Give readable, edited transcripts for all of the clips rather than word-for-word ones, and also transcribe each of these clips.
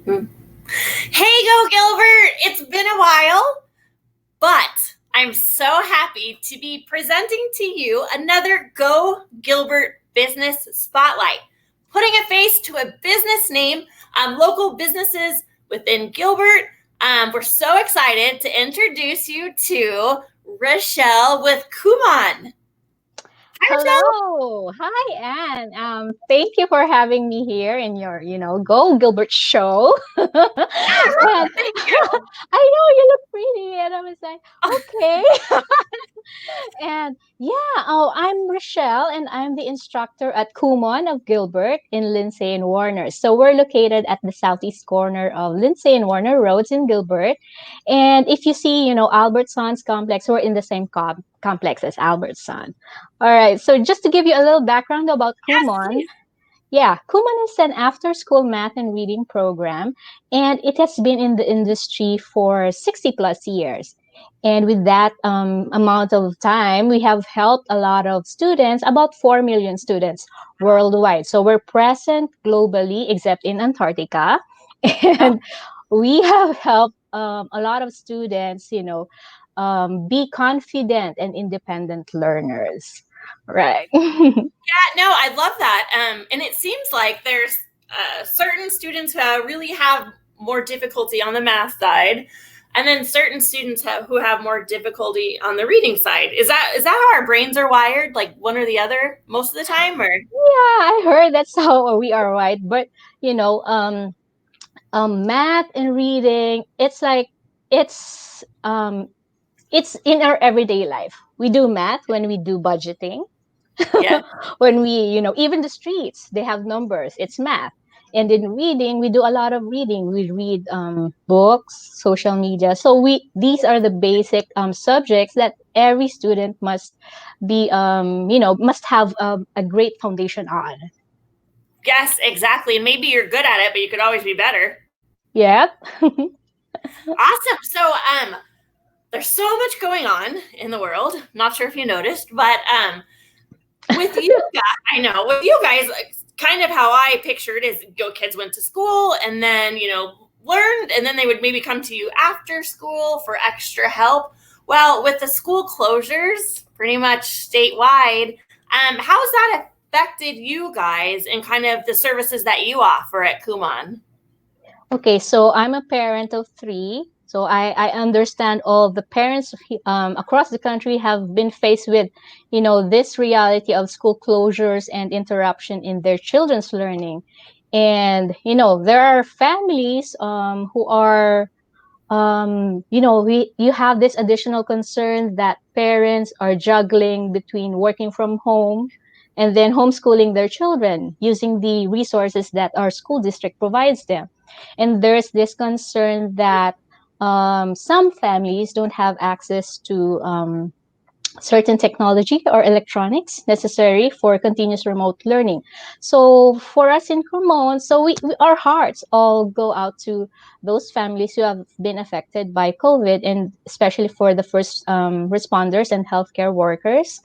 Hey, Go Gilbert! It's been a while, but I'm so happy to be presenting to you another Go Gilbert Business Spotlight, putting a face to a business name, local businesses within Gilbert. We're so excited to introduce you to Richelle with Kumon. Hi, Richelle. Hello. Hi, Anne. Thank you for having me here in your, Go Gilbert show. And Thank you. I know you look pretty. And I was like, okay. And yeah, I'm Rochelle, and I'm the instructor at Kumon of Gilbert in Lindsay and Warner. So we're located at the southeast corner of Lindsay and Warner Roads in Gilbert. And if you see, Albertson's complex, we're in the same complex as Albertson. All right. So just to give you a little background about Yes, Kumon, please. yeah, Kumon is an after-school math and reading program, and it has been in the industry for 60 plus years. And with that amount of time, we have helped a lot of students, about 4 million students worldwide. So we're present globally, except in Antarctica. Oh, And we have helped a lot of students, be confident and independent learners. Right. no, I love that. And it seems like there's certain students who really have more difficulty on the math side, and then certain students who have more difficulty on the reading side. Is that how our brains are wired, like one or the other, most of the time, or? Yeah, I heard that's how we are, right? But you know, math and reading, it's um, it's in our everyday life. We do math when we do budgeting, Yeah. when we, even the streets, they have numbers. It's math. And in reading, we do a lot of reading. We read books, social media. So these are the basic subjects that every student must be, must have a great foundation on. Yes, exactly. And maybe you're good at it, but you could always be better. Yeah. Awesome. So there's so much going on in the world. Not sure if you noticed, but with you guys, I know with you guys, like, kind of how I pictured is kids went to school and then learned, and then they would maybe come to you after school for extra help. Well, with the school closures, pretty much statewide, how's that affected you guys and kind of the services that you offer at Kumon? Okay, so I'm a parent of three. So I understand all the parents across the country have been faced with, this reality of school closures and interruption in their children's learning. And, there are families who are, you have this additional concern that parents are juggling between working from home and then homeschooling their children using the resources that our school district provides them. And there's this concern that some families don't have access to certain technology or electronics necessary for continuous remote learning. So for us in Kumon, so our hearts all go out to those families who have been affected by COVID, and especially for the first responders and healthcare workers.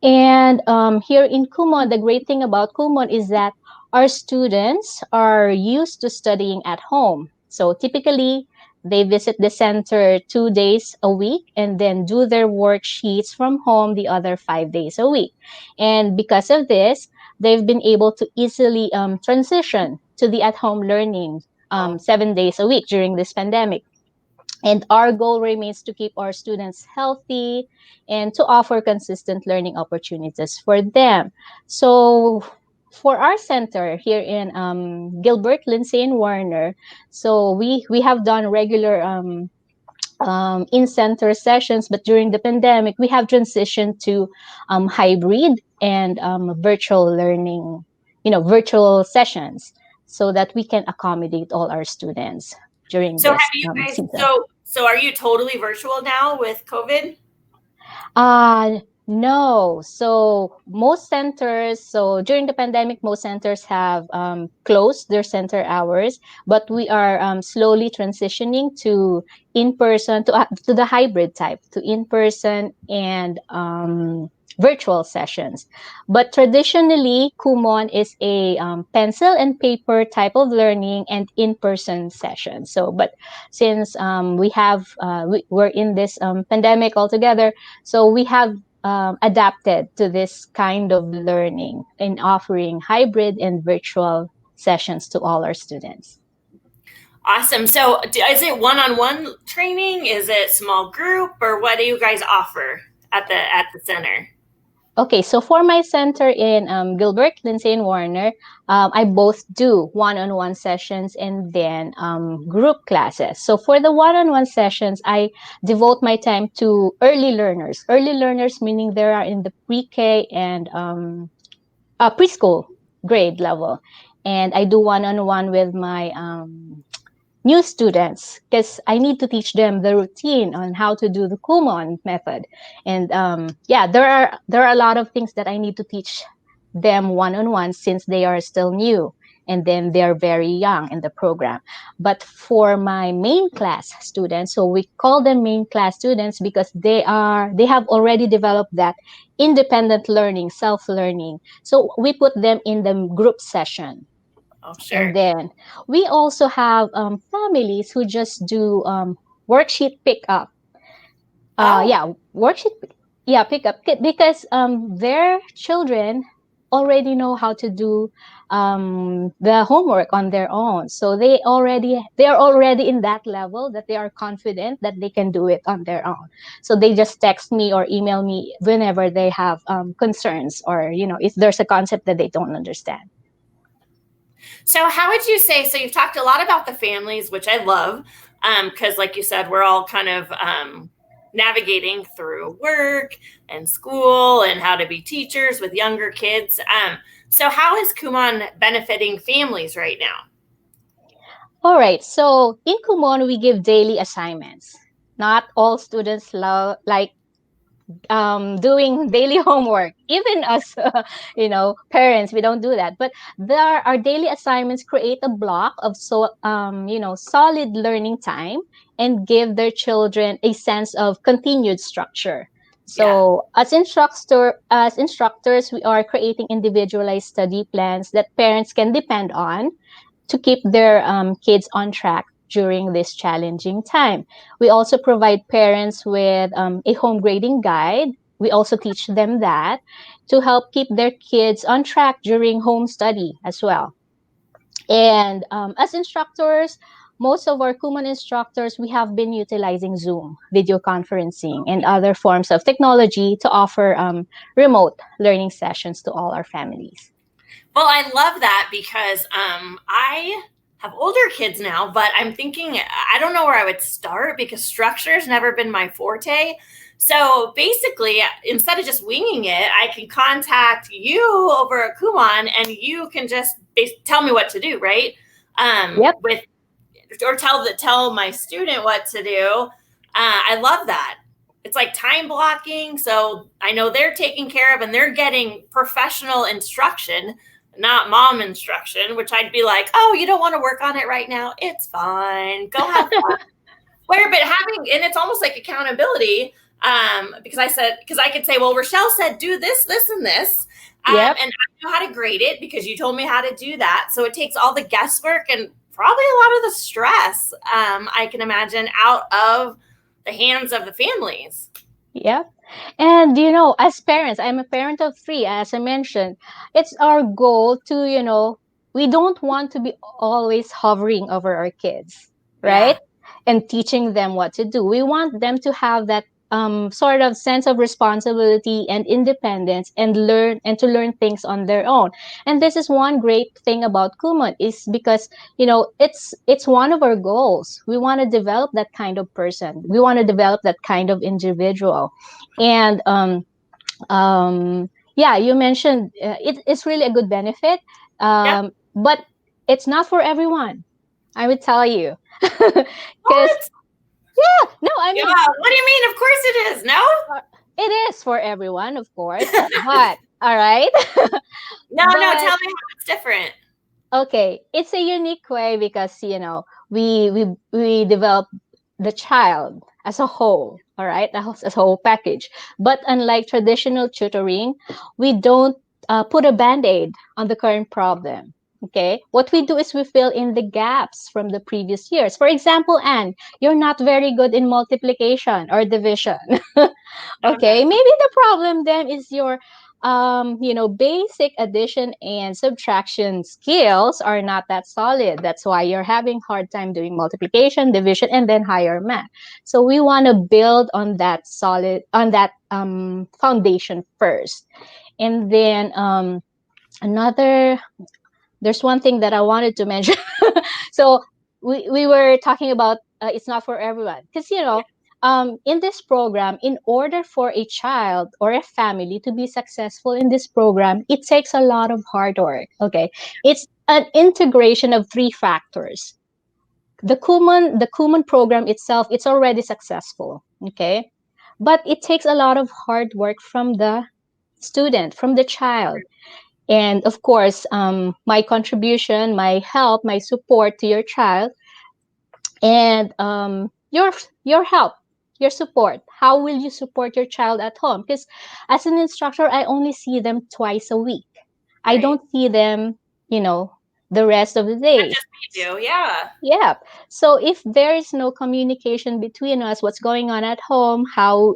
And here in Kumon, the great thing about Kumon is that our students are used to studying at home. So typically, they visit the center 2 days a week and then do their worksheets from home the other 5 days a week. And because of this, they've been able to easily transition to the at home learning Oh, 7 days a week during this pandemic. And our goal remains to keep our students healthy and to offer consistent learning opportunities for them. So, for our center here in Gilbert, Lindsay, and Warner, so we have done regular in-center sessions, but during the pandemic, we have transitioned to hybrid and virtual learning, virtual sessions, so that we can accommodate all our students during so have this you guys? season. So are you totally virtual now with COVID? No. So during the pandemic, most centers have closed their center hours, but we are slowly transitioning to in person to the hybrid type, to in person and virtual sessions. But traditionally, Kumon is a pencil and paper type of learning and in-person session. So, but since we're in this pandemic altogether, so we have adapted to this kind of learning in offering hybrid and virtual sessions to all our students. Awesome. So, is it one-on-one training? Is it small group, or what do you guys offer at the center? Okay, so for my center in Gilbert, Lindsay and Warner, I both do one-on-one sessions and then group classes. So for the one-on-one sessions, I devote my time to early learners. Early learners meaning they are in the pre-K and preschool grade level. And I do one-on-one with my new students because I need to teach them the routine on how to do the Kumon method. And there are a lot of things that I need to teach them one-on-one since they are still new and then they're very young in the program. But for my main class students, so we call them main class students because they have already developed that independent learning, self-learning. So we put them in the group session. Oh, sure. And then we also have families who just do worksheet pickup. Oh, Worksheet, pickup because their children already know how to do the homework on their own. So they are already in that level that they are confident that they can do it on their own. So they just text me or email me whenever they have concerns or if there's a concept that they don't understand. so how would you say? So you've talked a lot about the families, which I love, because like you said, we're all kind of navigating through work and school and how to be teachers with younger kids. So how is Kumon benefiting families right now? All right. So in Kumon, we give daily assignments. Not all students love like doing daily homework. Even us, parents, we don't do that. But our daily assignments create a block of solid learning time and give their children a sense of continued structure. Yeah. So as instructors, we are creating individualized study plans that parents can depend on to keep their kids on track during this challenging time. We also provide parents with a home grading guide. We also teach them that to help keep their kids on track during home study as well. And as instructors, most of our Kumon instructors, we have been utilizing Zoom, video conferencing, and other forms of technology to offer remote learning sessions to all our families. Well, I love that because I have older kids now, but I'm thinking I don't know where I would start because structure has never been my forte. So basically, instead of just winging it, I can contact you over at Kumon and you can just tell me what to do, right? Yep. With or tell my student what to do. I love that. It's like time blocking, so I know they're taken care of and they're getting professional instruction, not mom instruction, which I'd be like, oh, you don't want to work on it right now? It's fine. Go have fun. But and it's almost like accountability, because I could say, well, Richelle said, do this, this, and this. Yep. And I know how to grade it because you told me how to do that. So it takes all the guesswork and probably a lot of the stress, I can imagine, out of the hands of the families. Yeah. And, as parents, I'm a parent of three, as I mentioned, it's our goal to, we don't want to be always hovering over our kids, Yeah. right? And teaching them what to do. We want them to have that sort of sense of responsibility and independence and to learn things on their own. And this is one great thing about Kumon is because it's one of our goals. We want to develop that kind of person. We want to develop that kind of individual. And you mentioned it's really a good benefit, Yep. but it's not for everyone. I would tell you, because What? no, I Yeah. mean, What do you mean? Of course it is. No? it is for everyone, of course. But all right, No, but tell me how it's different. okay, it's a unique way because we develop the child as a whole. all right, as a whole package. But unlike traditional tutoring, we don't put a band-aid on the current problem. Okay, what we do is we fill in the gaps from the previous years. For example, Anne, you're not very good in multiplication or division. Okay, maybe the problem then is your basic addition and subtraction skills are not that solid. That's why you're having hard time doing multiplication, division, and then higher math. So we want to build on that foundation first. And then there's one thing that I wanted to mention. So we were talking about it's not for everyone, because in this program, in order for a child or a family to be successful in this program, it takes a lot of hard work. Okay, it's an integration of three factors. The Kumon program itself, it's already successful. Okay, but it takes a lot of hard work from the student, from the child. And of course, my contribution, my help, my support to your child, and your help, your support. How will you support your child at home? Because as an instructor, I only see them twice a week. I Right. don't see them, the rest of the Not day. just me do, yeah. Yeah. So if there is no communication between us, what's going on at home, how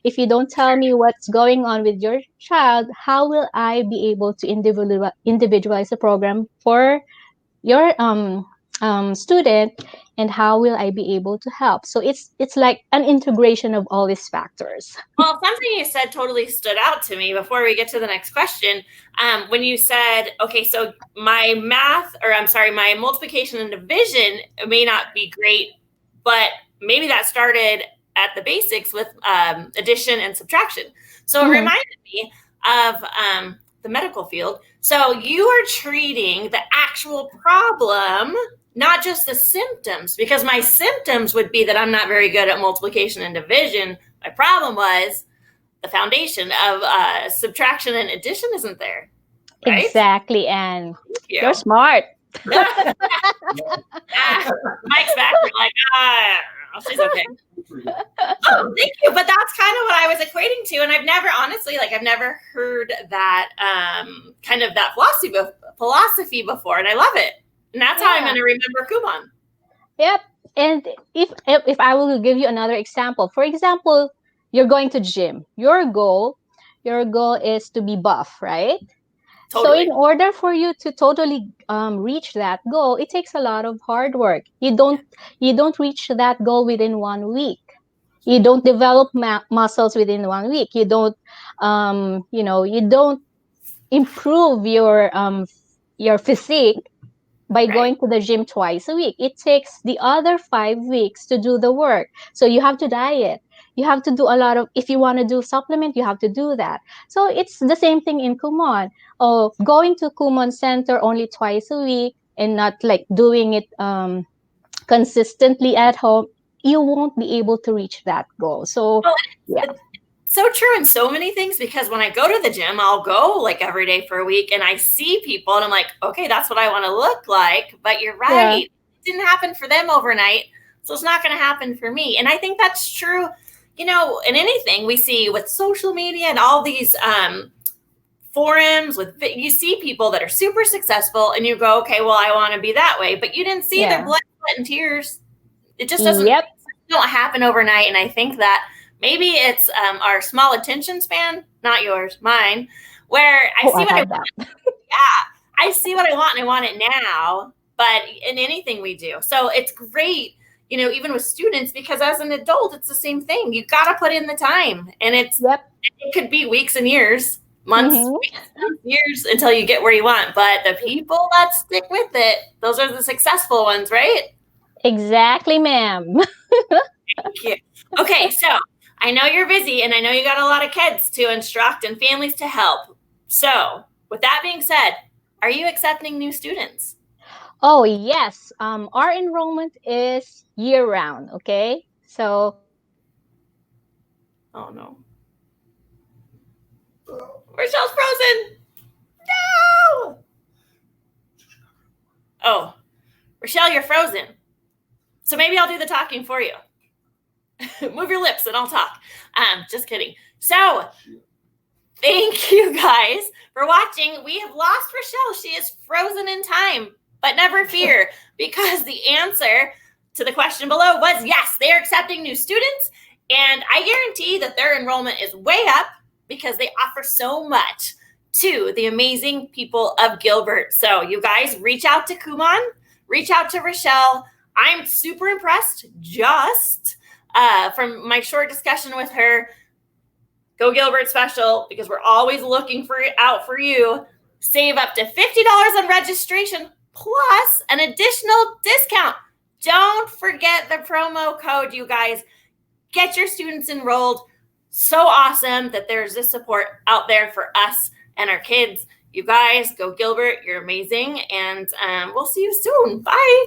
if you don't tell me what's going on with your child, how will I be able to individualize the program for your student, and how will I be able to help? So it's like an integration of all these factors. Well, something you said totally stood out to me before we get to the next question. When you said, okay, so my my multiplication and division may not be great, but maybe that started at the basics with addition and subtraction. So it reminded me of the medical field. So you are treating the actual problem, not just the symptoms, because my symptoms would be that I'm not very good at multiplication and division. My problem was the foundation of subtraction and addition isn't there. Right? Exactly, and you. You're smart. Mike's back. We're like, she's okay. Oh, thank you. But that's kind of what I was equating to, and I've never heard that kind of that philosophy before, and I love it. And that's how I'm going to remember Kumon. Yep. And if I will give you another example, for example, you're going to gym. Your goal is to be buff, right? Totally. So in order for you to totally reach that goal, it takes a lot of hard work. You don't reach that goal within 1 week. You don't develop muscles within 1 week. You don't you don't improve your physique by going to the gym twice a week. It takes the other 5 weeks to do the work. So you have to diet. You have to do a lot of, if you want to do supplement, you have to do that. So it's the same thing in Kumon. Going to Kumon Center only twice a week and not like doing it consistently at home, you won't be able to reach that goal. So it's so true in so many things, because when I go to the gym, I'll go like every day for a week and I see people and I'm like, okay, that's what I want to look like. But you're right. Yeah. It didn't happen for them overnight. So it's not going to happen for me. And I think that's true, in anything we see with social media and all these forums you see people that are super successful and you go, okay, well, I want to be that way. But you didn't see their blood, sweat, and tears. It just doesn't don't happen overnight. And I think that maybe it's our small attention span, not yours, mine, where I see what I want. I see what I want and I want it now, but in anything we do. So it's great, even with students, because as an adult, it's the same thing. You got to put in the time, and it could be weeks and years, months, weeks, years until you get where you want. But the people that stick with it, those are the successful ones, right? Exactly, ma'am. Thank you. Okay, so I know you're busy and I know you got a lot of kids to instruct and families to help. So with that being said, are you accepting new students? Oh, yes. Our enrollment is year round. Okay. So. Oh, no. Richelle's frozen. No. Oh, Richelle, you're frozen. So maybe I'll do the talking for you. Move your lips and I'll talk. Just kidding. So thank you guys for watching. We have lost Richelle. She is frozen in time, but never fear, because the answer to the question below was yes, they are accepting new students. And I guarantee that their enrollment is way up because they offer so much to the amazing people of Gilbert. So you guys reach out to Kumon, reach out to Richelle. I'm super impressed just from my short discussion with her. Go Gilbert special, because we're always looking out for you. Save up to $50 on registration plus an additional discount. Don't forget the promo code, you guys. Get your students enrolled. So awesome that there's this support out there for us and our kids. You guys, Go Gilbert. You're amazing. And we'll see you soon. Bye.